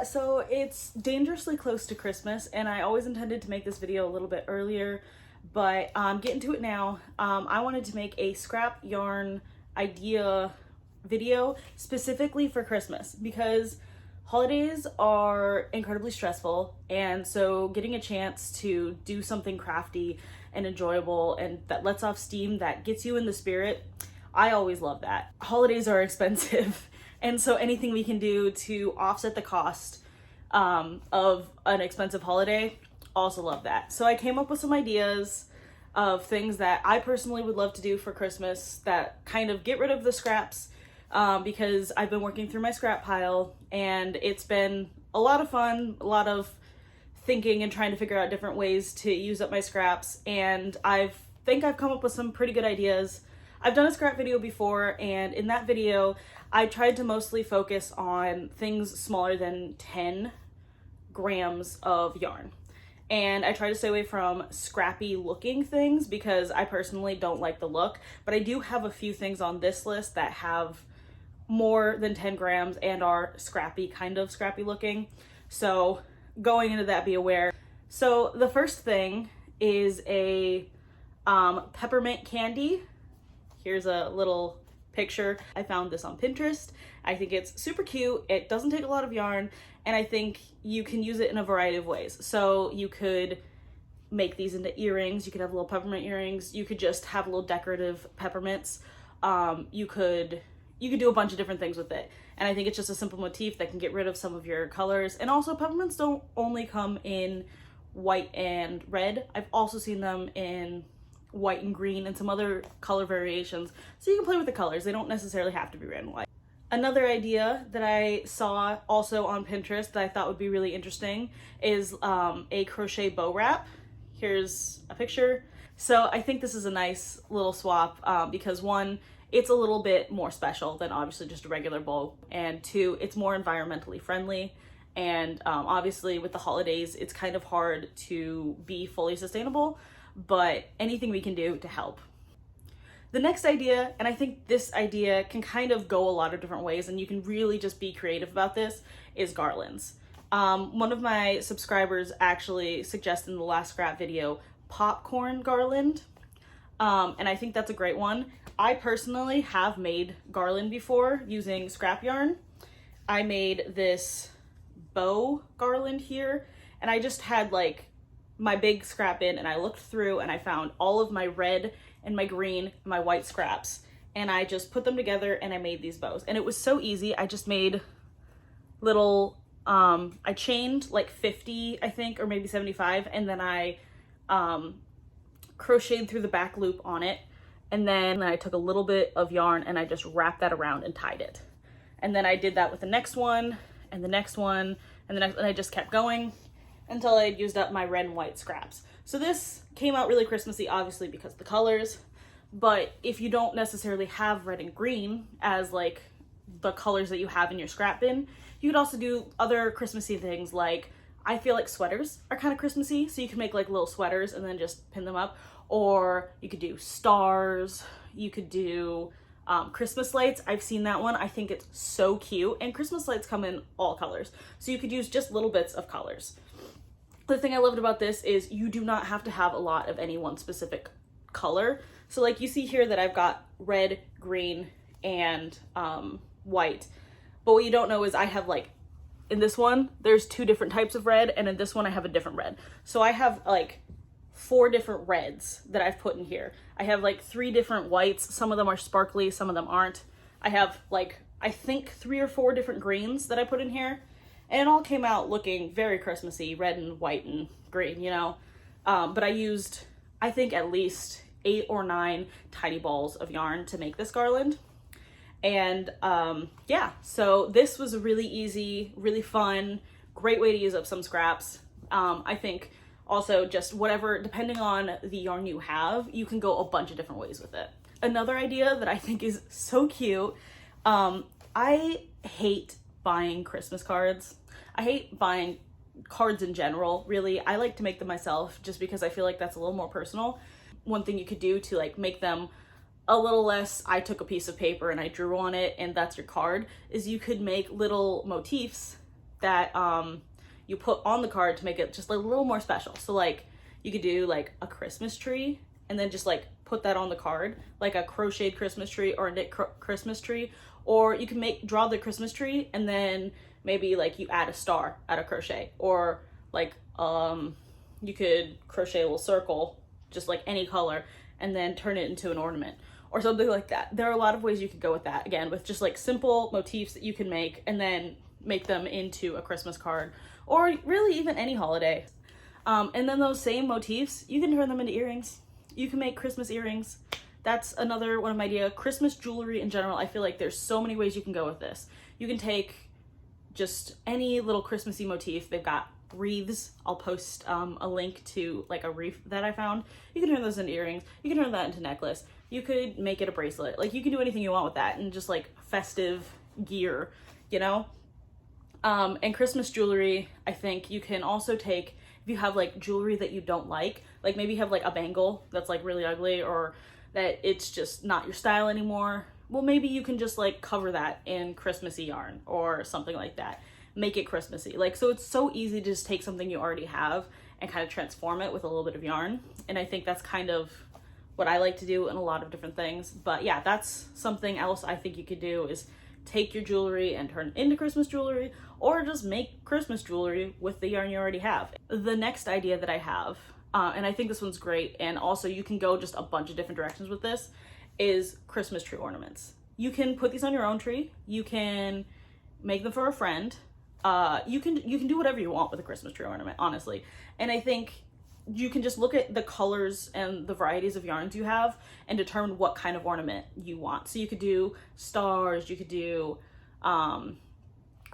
So it's dangerously close to Christmas, and I always intended to make this video a little bit earlier, but getting to it now. I wanted to make a scrap yarn idea video specifically for Christmas because holidays are incredibly stressful, and so getting a chance to do something crafty and enjoyable and that lets off steam, that gets you in the spirit, I always love that. Holidays are expensive. And so anything we can do to offset the cost of an expensive holiday, also love that. So I came up with some ideas of things that I personally would love to do for Christmas that kind of get rid of the scraps because I've been working through my scrap pile and it's been a lot of fun, a lot of thinking and trying to figure out different ways to use up my scraps. And I think I've come up with some pretty good ideas. I've done a scrap video before, and in that video, I tried to mostly focus on things smaller than 10 grams of yarn. And I try to stay away from scrappy looking things because I personally don't like the look, but I do have a few things on this list that have more than 10 grams and are scrappy, kind of scrappy looking. So going into that, be aware. So the first thing is a peppermint candy. Here's a little picture. I found this on Pinterest. I think it's super cute. It doesn't take a lot of yarn, and I think you can use it in a variety of ways. So you could make these into earrings. You could have little peppermint earrings. You could just have little decorative peppermints. You could do a bunch of different things with it. And I think it's just a simple motif that can get rid of some of your colors. And also, peppermints don't only come in white and red. I've also seen them in white and green and some other color variations, so you can play with the colors. They don't necessarily have to be red and white. Another idea that I saw also on Pinterest that I thought would be really interesting is a crochet bow wrap. Here's a picture. So I think this is a nice little swap because one, it's a little bit more special than obviously just a regular bow, and two, it's more environmentally friendly. And obviously with the holidays, it's kind of hard to be fully sustainable, but anything we can do to help. The next idea, and I think this idea can kind of go a lot of different ways and you can really just be creative about this, is garlands. One of my subscribers actually suggested in the last scrap video popcorn garland, and I think that's a great one. I personally have made garland before using scrap yarn. I made this bow garland here, and I just had like my big scrap bin, and I looked through and I found all of my red and my green and my white scraps, and I just put them together and I made these bows. And it was so easy. I just made little I chained like 50, I think, or maybe 75, and then I crocheted through the back loop on it, and then I took a little bit of yarn and I just wrapped that around and tied it. And then I did that with the next one and the next one and the next, and I just kept going until I had used up my red and white scraps. So this came out really Christmassy, obviously, because of the colors, but if you don't necessarily have red and green as like the colors that you have in your scrap bin, you could also do other Christmassy things. Like, I feel like sweaters are kind of Christmassy, so you can make like little sweaters and then just pin them up, or you could do stars, you could do Christmas lights. I've seen that one. I think it's so cute, and Christmas lights come in all colors, so you could use just little bits of colors. The thing I loved about this is you do not have to have a lot of any one specific color. So like you see here that I've got red, green, and white. But what you don't know is I have like, in this one, there's 2 different types of red, and in this one I have a different red. So I have like 4 different reds that I've put in here. I have like 3 different whites. Some of them are sparkly, some of them aren't. I have like, I think 3 or 4 different greens that I put in here. And it all came out looking very Christmassy, red and white and green, you know? But I used, I think, at least 8 or 9 tiny balls of yarn to make this garland. And yeah, so this was a really easy, really fun, great way to use up some scraps. I think also just whatever, depending on the yarn you have, you can go a bunch of different ways with it. Another idea that I think is so cute, I hate buying Christmas cards. I hate buying cards in general, really. I like to make them myself just because I feel like that's a little more personal. One thing you could do to like make them a little less, I took a piece of paper and I drew on it and that's your card, is you could make little motifs that you put on the card to make it just a little more special. So like you could do like a Christmas tree and then just like put that on the card, like a crocheted Christmas tree or a knit Christmas tree. Or you can draw the Christmas tree and then maybe like you add a star out of crochet, or like you could crochet a little circle, just like any color, and then turn it into an ornament or something like that. There are a lot of ways you could go with that, again, with just like simple motifs that you can make and then make them into a Christmas card, or really even any holiday. And then those same motifs, you can turn them into earrings. You can make Christmas earrings. That's another one of my ideas. Christmas jewelry in general, I feel like there's so many ways you can go with this. You can take just any little Christmassy motif. They've got wreaths. I'll post a link to like a wreath that I found. You can turn those into earrings. You can turn that into necklace. You could make it a bracelet. Like you can do anything you want with that, and just like festive gear, you know? And Christmas jewelry, I think you can also take, if you have like jewelry that you don't like maybe you have like a bangle that's like really ugly, or that it's just not your style anymore, well, maybe you can just like cover that in Christmassy yarn or something like that. Make it Christmassy. Like, so it's so easy to just take something you already have and kind of transform it with a little bit of yarn. And I think that's kind of what I like to do in a lot of different things. But yeah, that's something else I think you could do, is take your jewelry and turn it into Christmas jewelry, or just make Christmas jewelry with the yarn you already have. The next idea that I have, and I think this one's great, and also you can go just a bunch of different directions with this, is Christmas tree ornaments. You can put these on your own tree. You can make them for a friend. You can do whatever you want with a Christmas tree ornament, honestly. And I think you can just look at the colors and the varieties of yarns you have and determine what kind of ornament you want. So you could do stars, you could do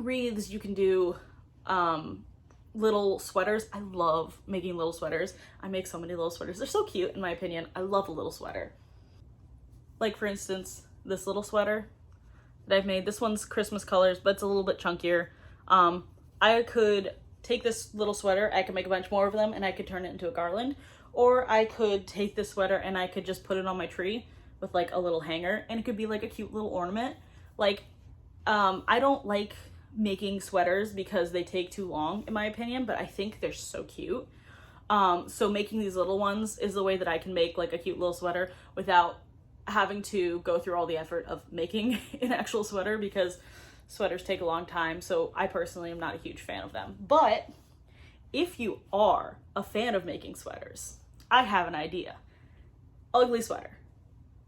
wreaths, you can do little sweaters. I love making little sweaters. I make so many little sweaters. They're so cute, in my opinion. I love a little sweater. Like for instance, this little sweater that I've made. This one's Christmas colors, but it's a little bit chunkier. I could take this little sweater, I could make a bunch more of them, and I could turn it into a garland. Or I could take this sweater and I could just put it on my tree with like a little hanger, and it could be like a cute little ornament. Like, I don't like making sweaters because they take too long, in my opinion, but I think they're so cute. So making these little ones is the way that I can make like a cute little sweater without having to go through all the effort of making an actual sweater, because sweaters take a long time. So I personally am not a huge fan of them. But if you are a fan of making sweaters, I have an idea. Ugly sweater.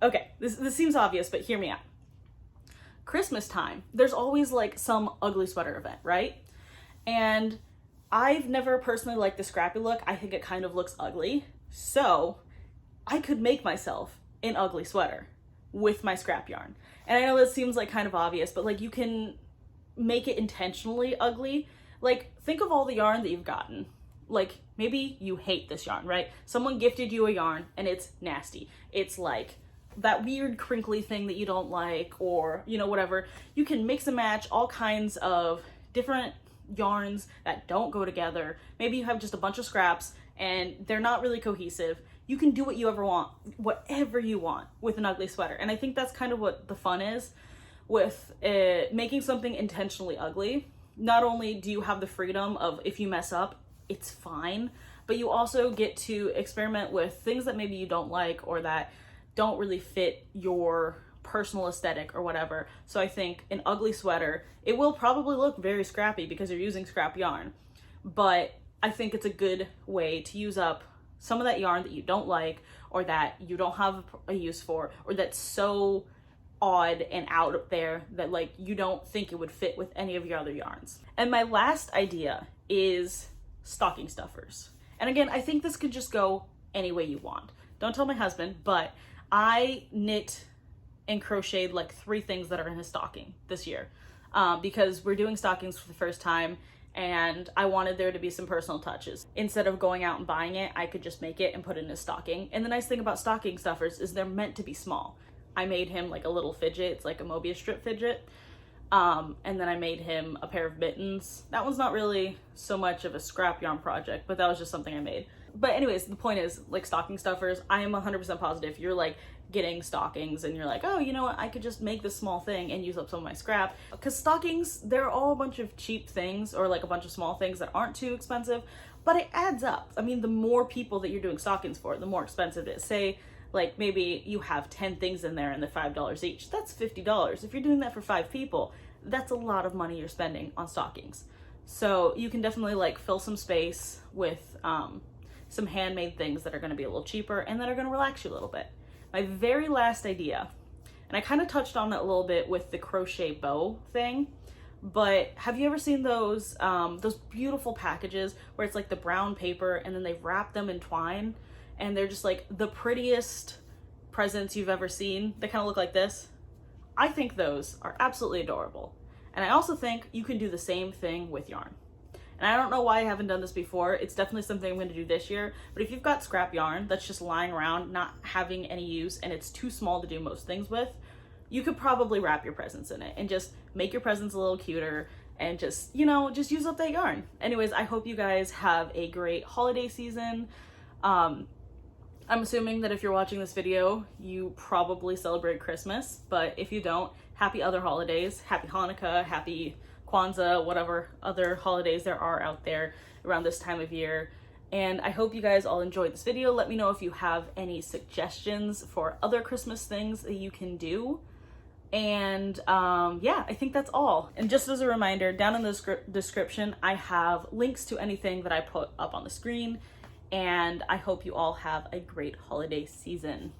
Okay, this seems obvious, but hear me out. Christmas time, there's always like some ugly sweater event, right? And I've never personally liked the scrappy look. I think it kind of looks ugly. So I could make myself an ugly sweater with my scrap yarn. And I know this seems like kind of obvious, but like you can make it intentionally ugly. Like think of all the yarn that you've gotten. Like maybe you hate this yarn, right? Someone gifted you a yarn and it's nasty. It's like that weird crinkly thing that you don't like, or you know, whatever. You can mix and match all kinds of different yarns that don't go together. Maybe you have just a bunch of scraps and they're not really cohesive. You can do what you ever want, whatever you want with an ugly sweater. And I think that's kind of what the fun is with making something intentionally ugly. Not only do you have the freedom of, if you mess up, it's fine, but you also get to experiment with things that maybe you don't like or that don't really fit your personal aesthetic or whatever. So I think an ugly sweater, it will probably look very scrappy because you're using scrap yarn, but I think it's a good way to use up some of that yarn that you don't like, or that you don't have a use for, or that's so odd and out there that like you don't think it would fit with any of your other yarns. And my last idea is stocking stuffers. And again, I think this could just go any way you want. Don't tell my husband, but I knit and crocheted like 3 things that are in his stocking this year, because we're doing stockings for the first time, and I wanted there to be some personal touches. Instead of going out and buying it, I could just make it and put it in his stocking. And the nice thing about stocking stuffers is they're meant to be small. I made him like a little fidget. It's like a Mobius strip fidget. And then I made him a pair of mittens. That one's not really so much of a scrap yarn project, but that was just something I made. But anyways, the point is, like stocking stuffers, I am 100% positive you're like getting stockings and you're like, oh, you know what, I could just make this small thing and use up some of my scrap. Because stockings, they're all a bunch of cheap things, or like a bunch of small things that aren't too expensive, but it adds up. I mean, the more people that you're doing stockings for, the more expensive it is. Say like maybe you have 10 things in there and they're $5 each. That's $50. If you're doing that for 5 people, that's a lot of money you're spending on stockings. So you can definitely like fill some space with some handmade things that are going to be a little cheaper and that are going to relax you a little bit. My very last idea, and I kind of touched on it a little bit with the crochet bow thing, but have you ever seen those beautiful packages where it's like the brown paper and then they wrap them in twine and they're just like the prettiest presents you've ever seen? They kind of look like this. I think those are absolutely adorable. And I also think you can do the same thing with yarn. And I don't know why I haven't done this before. It's definitely something I'm going to do this year. But if you've got scrap yarn that's just lying around, not having any use, and it's too small to do most things with, you could probably wrap your presents in it and just make your presents a little cuter and just, you know, just use up that yarn. Anyways, I hope you guys have a great holiday season. I'm assuming that if you're watching this video, you probably celebrate Christmas, but if you don't, happy other holidays. Happy Hanukkah, happy Kwanzaa, whatever other holidays there are out there around this time of year. And I hope you guys all enjoyed this video. Let me know if you have any suggestions for other Christmas things that you can do. And yeah, I think that's all. And just as a reminder, down in the description, I have links to anything that I put up on the screen. And I hope you all have a great holiday season.